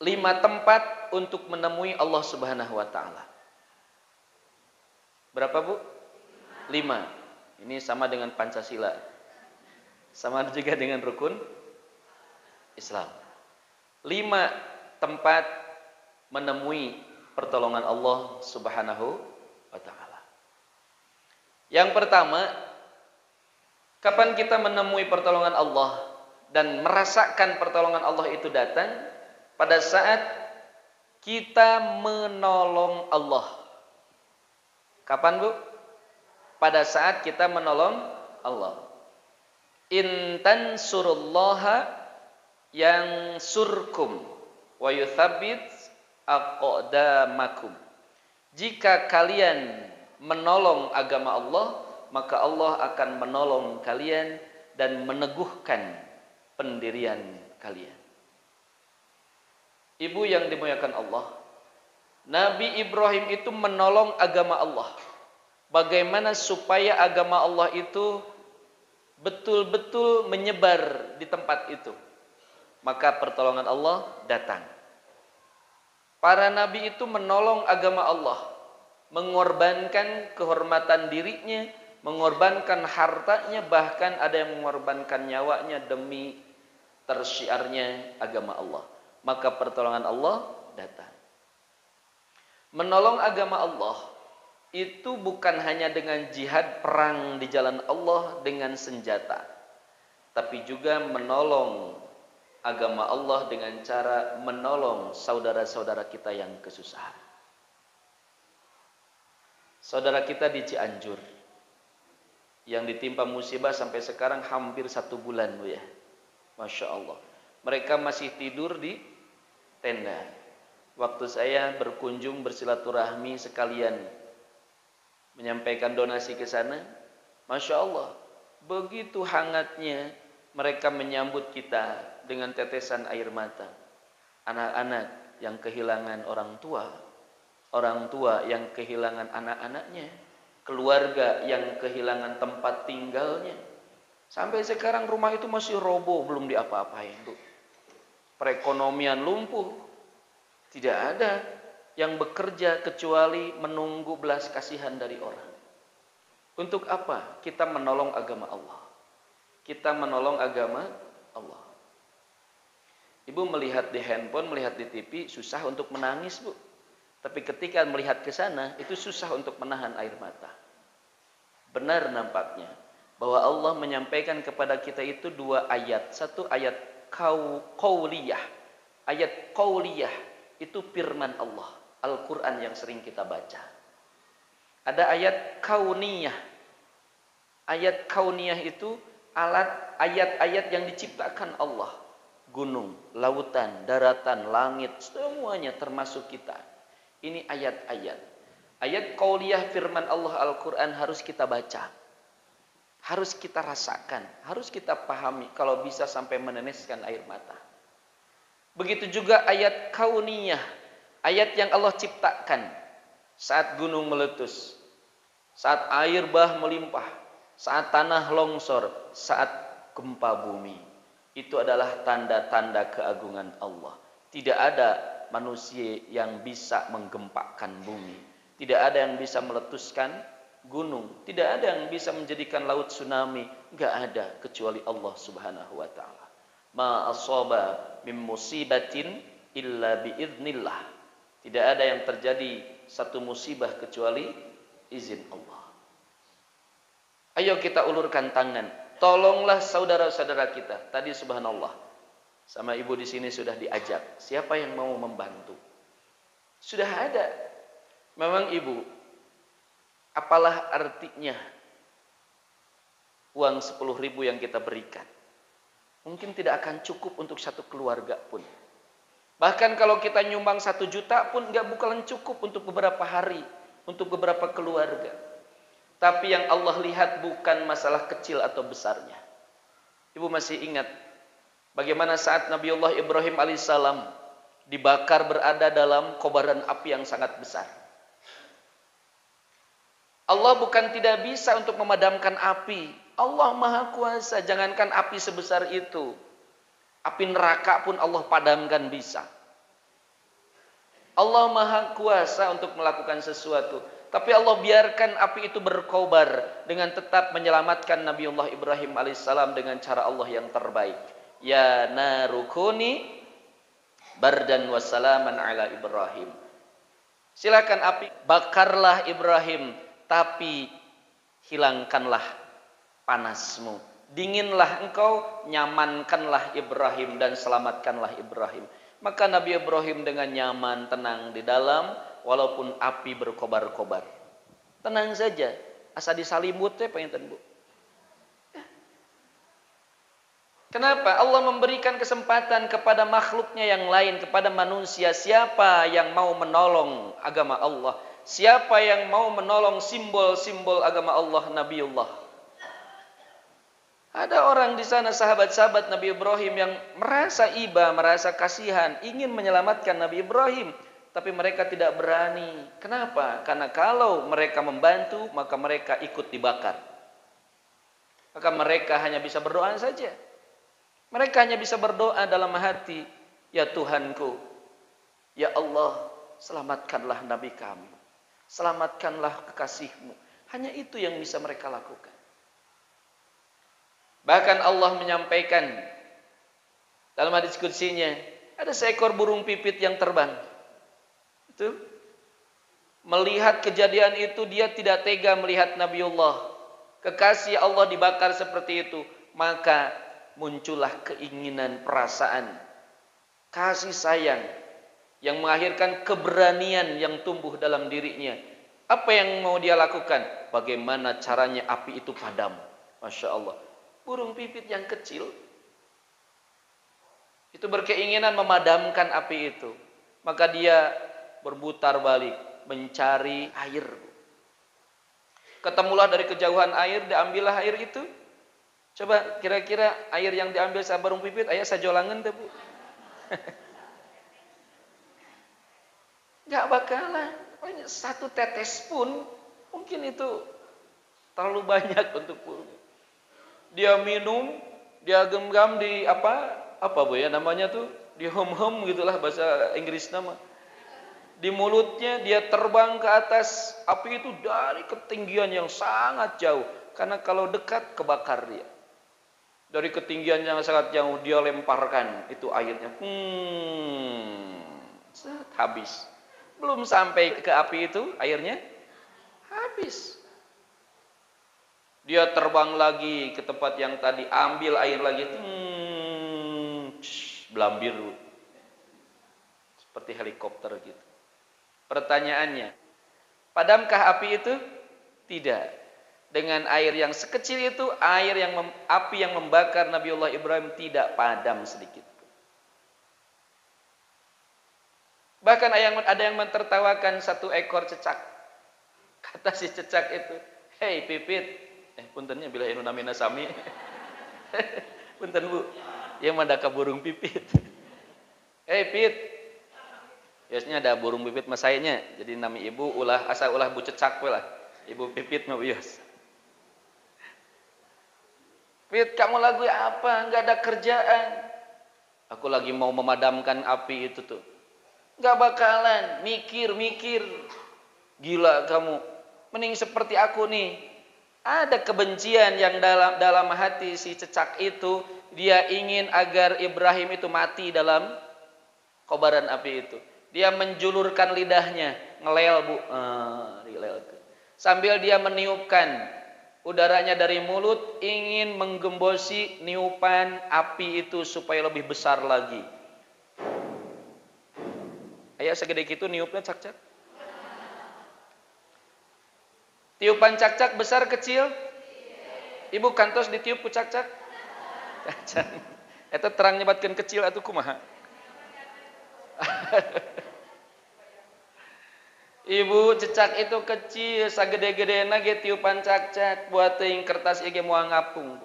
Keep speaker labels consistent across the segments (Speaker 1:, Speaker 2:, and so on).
Speaker 1: 5 tempat untuk menemui Allah Subhanahu wa taala. Berapa, Bu? 5. Ini sama dengan Pancasila. Sama juga dengan rukun Islam. 5 tempat menemui pertolongan Allah Subhanahu wa taala. Yang pertama, kapan kita menemui pertolongan Allah dan merasakan pertolongan Allah itu datang? Pada saat kita menolong Allah. Kapan, Bu? Pada saat kita menolong Allah. In tansurullaha yansurkum wa yuthabbit aqdamakum. Jika kalian menolong agama Allah, maka Allah akan menolong kalian dan meneguhkan pendirian kalian. Ibu yang dimuliakan Allah, Nabi Ibrahim itu menolong agama Allah. Bagaimana supaya agama Allah itu betul-betul menyebar di tempat itu? Maka pertolongan Allah datang. Para nabi itu menolong agama Allah, mengorbankan kehormatan dirinya, mengorbankan hartanya, bahkan ada yang mengorbankan nyawanya demi tersyiarnya agama Allah. Maka pertolongan Allah datang. Menolong agama Allah itu bukan hanya dengan jihad perang di jalan Allah dengan senjata, tapi juga menolong agama Allah dengan cara menolong saudara-saudara kita yang kesusahan. Saudara kita di Cianjur yang ditimpa musibah sampai sekarang hampir 1 bulan, Bu ya. Masya Allah. Mereka masih tidur di tenda. Waktu saya berkunjung bersilaturahmi sekalian menyampaikan donasi ke sana, Masya Allah, begitu hangatnya mereka menyambut kita dengan tetesan air mata. Anak-anak yang kehilangan orang tua yang kehilangan anak-anaknya, keluarga yang kehilangan tempat tinggalnya. Sampai sekarang rumah itu masih roboh, belum diapa-apain, Bu. Perekonomian lumpuh. Tidak ada yang bekerja kecuali menunggu belas kasihan dari orang. Untuk apa? Kita menolong agama Allah. Kita menolong agama Allah. Ibu melihat di handphone, melihat di TV, susah untuk menangis, Bu. Tapi ketika melihat ke sana, itu susah untuk menahan air mata. Benar nampaknya bahwa Allah menyampaikan kepada kita itu 2 ayat. Satu ayat qauliyah. Ayat qauliyah itu firman Allah, Al-Quran yang sering kita baca. Ada ayat kauniyah. Ayat kauniyah itu ayat-ayat yang diciptakan Allah. Gunung, lautan, daratan, langit, semuanya termasuk kita. Ini ayat-ayat. Ayat qauliyah firman Allah Al-Quran harus kita baca. Harus kita rasakan, harus kita pahami, kalau bisa sampai meneteskan air mata. Begitu juga ayat kauniyah, ayat yang Allah ciptakan. Saat gunung meletus, saat air bah melimpah, saat tanah longsor, saat gempa bumi. Itu adalah tanda-tanda keagungan Allah. Tidak ada manusia yang bisa menggempakkan bumi. Tidak ada yang bisa meletuskan gunung. Tidak ada yang bisa menjadikan laut tsunami. Enggak ada kecuali Allah Subhanahu wa taala. Ma asaba min musibatin illa biiznillah. Tidak ada yang terjadi satu musibah kecuali izin Allah. Ayo kita ulurkan tangan, tolonglah saudara-saudara kita. Tadi subhanallah, sama ibu di sini sudah diajak. Siapa yang mau membantu? Sudah ada. Memang ibu, apalah artinya uang 10.000 yang kita berikan? Mungkin tidak akan cukup untuk satu keluarga pun. Bahkan kalau kita nyumbang 1 juta pun nggak bakalan cukup untuk beberapa hari, untuk beberapa keluarga. Tapi yang Allah lihat bukan masalah kecil atau besarnya. Ibu masih ingat bagaimana saat Nabiullah Ibrahim alaihissalam dibakar berada dalam kobaran api yang sangat besar. Allah bukan tidak bisa untuk memadamkan api. Allah Maha Kuasa, jangankan api sebesar itu. Api neraka pun Allah padamkan bisa. Allah Maha Kuasa untuk melakukan sesuatu. Tapi Allah biarkan api itu berkobar dengan tetap menyelamatkan Nabiullah Ibrahim alaihissalam dengan cara Allah yang terbaik. Ya narukuni bardan wassalaman ala Ibrahim. Silakan api, bakarlah Ibrahim, tapi hilangkanlah panasmu. Dinginlah engkau, nyamankanlah Ibrahim dan selamatkanlah Ibrahim. Maka Nabi Ibrahim dengan nyaman, tenang di dalam, walaupun api berkobar-kobar. Tenang saja, asa disalimut teh pengen Bu. Kenapa? Allah memberikan kesempatan kepada makhluknya yang lain, kepada manusia. Siapa yang mau menolong agama Allah? Siapa yang mau menolong simbol-simbol agama Allah, Nabiullah? Ada orang di sana, sahabat-sahabat Nabi Ibrahim yang merasa iba, merasa kasihan, ingin menyelamatkan Nabi Ibrahim. Tapi mereka tidak berani. Kenapa? Karena kalau mereka membantu, maka mereka ikut dibakar. Maka mereka hanya bisa berdoa saja. Mereka hanya bisa berdoa dalam hati, ya Tuhanku, ya Allah, selamatkanlah Nabi kami, selamatkanlah kekasihmu. Hanya itu yang bisa mereka lakukan. Bahkan Allah menyampaikan dalam hadis qudsinya, ada seekor burung pipit yang terbang. Itu melihat kejadian itu, dia tidak tega melihat Nabiullah, kekasih Allah dibakar seperti itu. Maka muncullah keinginan, perasaan kasih sayang yang mengakhirkan keberanian yang tumbuh dalam dirinya. Apa yang mau dia lakukan? Bagaimana caranya api itu padam? Masya Allah. Burung pipit yang kecil itu berkeinginan memadamkan api itu. Maka dia berputar balik mencari air. Ketemulah dari kejauhan air, diambillah air itu. Coba kira-kira air yang diambil sa burung pipit, ayah sajolangan deh Bu. Gak bakalan. Satu tetes pun mungkin itu terlalu banyak untuk burung. Dia minum, dia genggam di apa Bu ya namanya tuh, di hem-hem gitulah bahasa Inggris nama. Di mulutnya dia terbang ke atas, api itu dari ketinggian yang sangat jauh. Karena kalau dekat kebakar dia. Dari ketinggian yang sangat jauh dia lemparkan itu airnya. Habis. Belum sampai ke api itu airnya habis. Dia terbang lagi ke tempat yang tadi, ambil air lagi. Blambir. Seperti helikopter gitu. Pertanyaannya, padamkah api itu? Tidak. Dengan air yang sekecil itu, api yang membakar Nabiullah Ibrahim tidak padam sedikit. Bahkan ada yang mentertawakan satu ekor cecak. Kata si cecak itu, hei pipit, puntennya bila inu namina sami. Punten Bu, yang mandaka burung pipit. Hei pit, biasanya ada burung pipit masainya, jadi nami ibu asal ulah bu cecak lah. Ibu pipit mah bias. Pit, kamu lagi apa? Enggak ada kerjaan. Aku lagi mau memadamkan api itu tuh. Enggak bakalan, mikir. Gila kamu. Mending seperti aku nih. Ada kebencian yang dalam hati si cecak itu. Dia ingin agar Ibrahim itu mati dalam kobaran api itu. Dia menjulurkan lidahnya, ngelel Bu. Sambil dia meniupkan udaranya dari mulut, ingin menggembosi niupan api itu supaya lebih besar lagi. Ayah segede gitu niupnya cak-cak. Tiupan cak-cak besar kecil? Ibu kantos ditiup ku cak-cak? Cak-cak. Eta terang nyebatkeun kecil atuh kumaha? Ibu cecak itu kecil, sagede-gedena ge tiupan cak-cak buat teuing kertas ieu ge moal ngapung.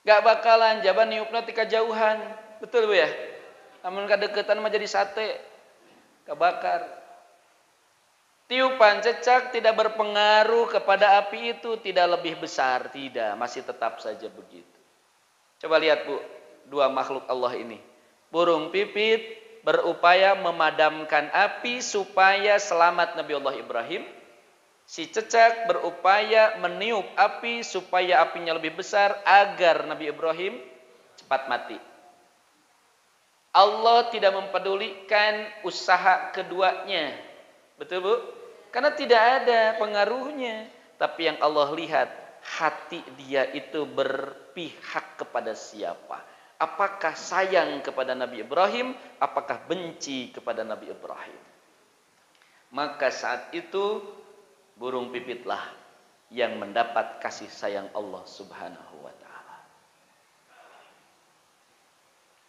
Speaker 1: Gak bakalan jaban niupna ti kajauhan. Betul Bu ya? Lamun kadeuketan mah jadi sate. Kebakar. Tiupan cecak tidak berpengaruh kepada api itu, tidak lebih besar, tidak, masih tetap saja begitu. Coba lihat Bu, dua makhluk Allah ini. Burung pipit berupaya memadamkan api supaya selamat Nabi Allah Ibrahim. Si cecak berupaya meniup api supaya apinya lebih besar agar Nabi Ibrahim cepat mati. Allah tidak mempedulikan usaha keduanya. Betul, Bu? Karena tidak ada pengaruhnya. Tapi yang Allah lihat, hati dia itu berpihak kepada siapa? Apakah sayang kepada Nabi Ibrahim? Apakah benci kepada Nabi Ibrahim? Maka saat itu burung pipitlah yang mendapat kasih sayang Allah Subhanahu wa ta'ala.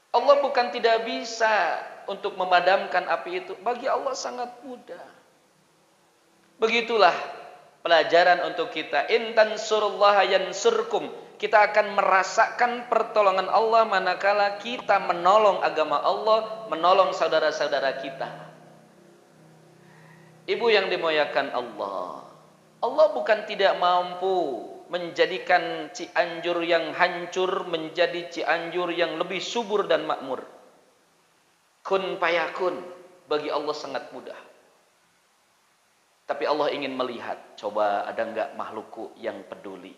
Speaker 1: Allah bukan tidak bisa untuk memadamkan api itu. Bagi Allah sangat mudah. Begitulah pelajaran untuk kita. In tansurullaha yansurkum. Kita akan merasakan pertolongan Allah manakala kita menolong agama Allah, menolong saudara-saudara kita. Ibu yang dimuliakan Allah, Allah bukan tidak mampu menjadikan Cianjur yang hancur menjadi Cianjur yang lebih subur dan makmur. Kun payakun, bagi Allah sangat mudah. Tapi Allah ingin melihat, coba ada enggak makhlukku yang peduli.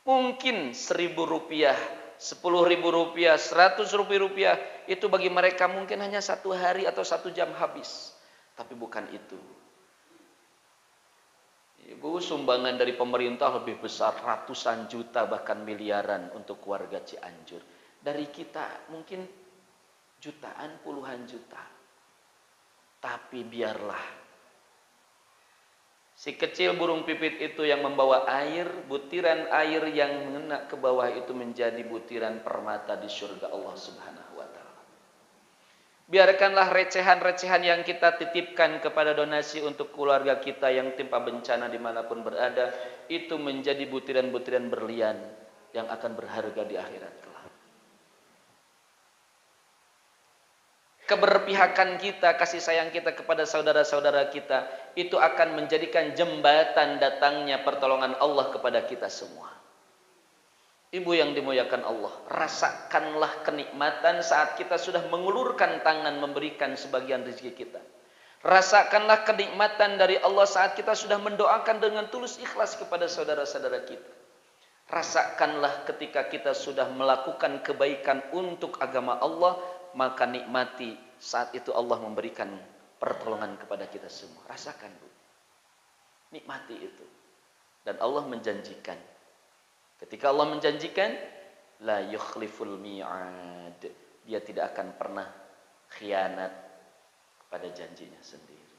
Speaker 1: Mungkin 1.000 rupiah, 10.000 rupiah, 100 rupiah itu bagi mereka mungkin hanya 1 hari atau 1 jam habis. Tapi bukan itu. Ibu, sumbangan dari pemerintah lebih besar, ratusan juta bahkan miliaran untuk warga Cianjur. Dari kita mungkin jutaan, puluhan juta. Tapi biarlah si kecil burung pipit itu yang membawa air, butiran air yang mengena ke bawah itu menjadi butiran permata di surga Allah Subhanahu wa ta'ala. Biarkanlah recehan-recehan yang kita titipkan kepada donasi untuk keluarga kita yang timpa bencana dimanapun berada, itu menjadi butiran-butiran berlian yang akan berharga di akhirat kelak. Keberpihakan kita, kasih sayang kita kepada saudara-saudara kita, itu akan menjadikan jembatan datangnya pertolongan Allah kepada kita semua. Ibu yang dimuliakan Allah, rasakanlah kenikmatan saat kita sudah mengulurkan tangan memberikan sebagian rezeki kita. Rasakanlah kenikmatan dari Allah saat kita sudah mendoakan dengan tulus ikhlas kepada saudara-saudara kita. Rasakanlah ketika kita sudah melakukan kebaikan untuk agama Allah, maka nikmati saat itu Allah memberikan pertolongan kepada kita semua. Rasakan, Bu. Nikmati itu. Dan Allah menjanjikan, ketika Allah menjanjikan, la yukhliful mi'ad, dia tidak akan pernah khianat pada janjinya sendiri.